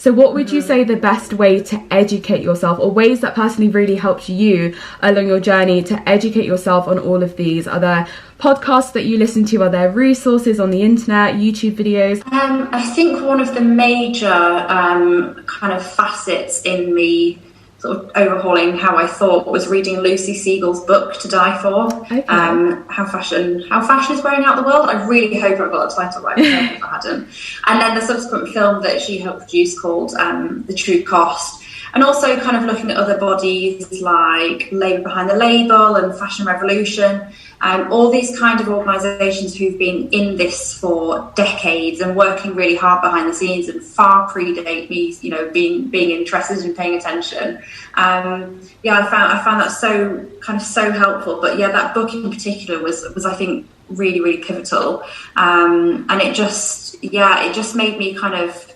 So what would you say the best way to educate yourself, or ways that personally really helped you along your journey to educate yourself on all of these? Are there podcasts that you listen to? Are there resources on the internet, YouTube videos? I think one of the major kind of facets in me sort of overhauling how I thought was reading Lucy Siegel's book To Die For. Okay. How fashion is wearing out the world. I really hope I've got the title right, if I hadn't. And then the subsequent film that she helped produce called The True Cost. And also kind of looking at other bodies like Labour Behind the Label and Fashion Revolution, all these kind of organisations who've been in this for decades and working really hard behind the scenes and far predate me, you know, being interested and paying attention. I found that so helpful. But yeah, that book in particular was I think really, really pivotal. And it just made me kind of,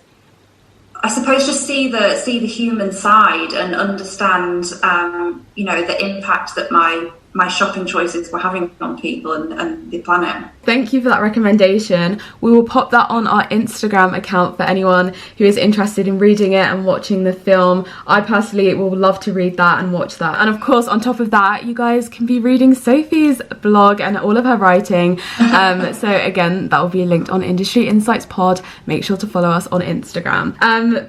I suppose, just see the human side and understand, the impact that my shopping choices were having on people and the planet. Thank you for that recommendation. We will pop that on our Instagram account for anyone who is interested in reading it and watching the film. I personally will love to read that and watch that. And of course, on top of that, you guys can be reading Sophie's blog and all of her writing. So again, that will be linked on Industry Insights Pod. Make sure to follow us on Instagram.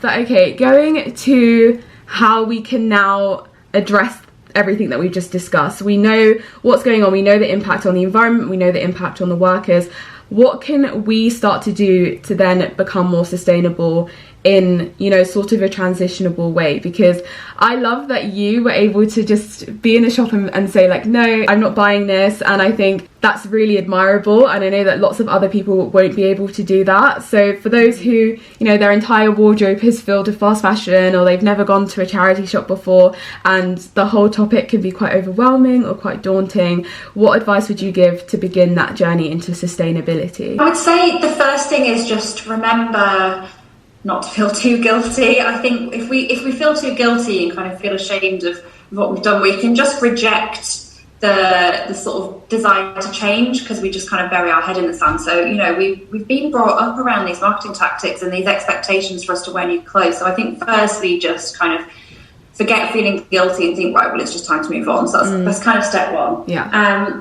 But okay, going to how we can now address everything that we've just discussed. We know what's going on, we know the impact on the environment, we know the impact on the workers. What can we start to do to then become more sustainable in, sort of a transitionable way? Because I love that you were able to just be in a shop and say like, no, I'm not buying this. And I think that's really admirable. And I know that lots of other people won't be able to do that. So for those who, their entire wardrobe is filled with fast fashion, or they've never gone to a charity shop before, and the whole topic can be quite overwhelming or quite daunting, what advice would you give to begin that journey into sustainability? I would say the first thing is just remember not to feel too guilty. I think if we feel too guilty and kind of feel ashamed of what we've done, we can just reject the sort of desire to change, because we just kind of bury our head in the sand. So, we've been brought up around these marketing tactics and these expectations for us to wear new clothes. So I think firstly, just kind of forget feeling guilty and think, right, well, it's just time to move on. So that's kind of step one. Yeah.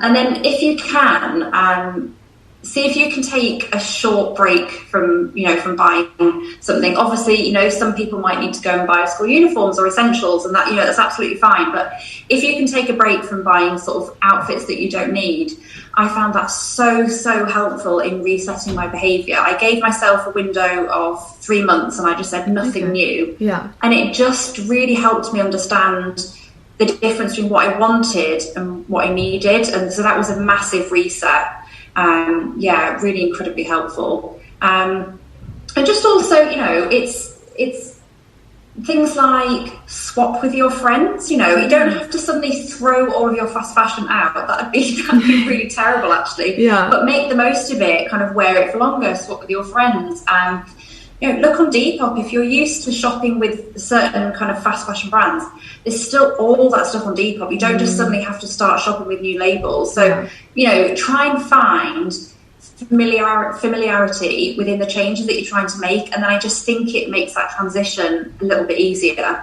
And then if you can, see if you can take a short break from buying something. Obviously, some people might need to go and buy school uniforms or essentials, and that, that's absolutely fine. But if you can take a break from buying sort of outfits that you don't need, I found that so helpful in resetting my behaviour. I gave myself a window of 3 months and I just said nothing new. Yeah. And it just really helped me understand the difference between what I wanted and what I needed. And so that was a massive reset. Really incredibly helpful. And just also, it's things like swap with your friends. You don't have to suddenly throw all of your fast fashion out. That'd be really terrible, actually. Yeah. But make the most of it, kind of wear it for longer, swap with your friends. Look on Depop. If you're used to shopping with certain kind of fast fashion brands, there's still all that stuff on Depop. You don't just suddenly have to start shopping with new labels. So, try and find familiarity within the changes that you're trying to make. And then I just think it makes that transition a little bit easier.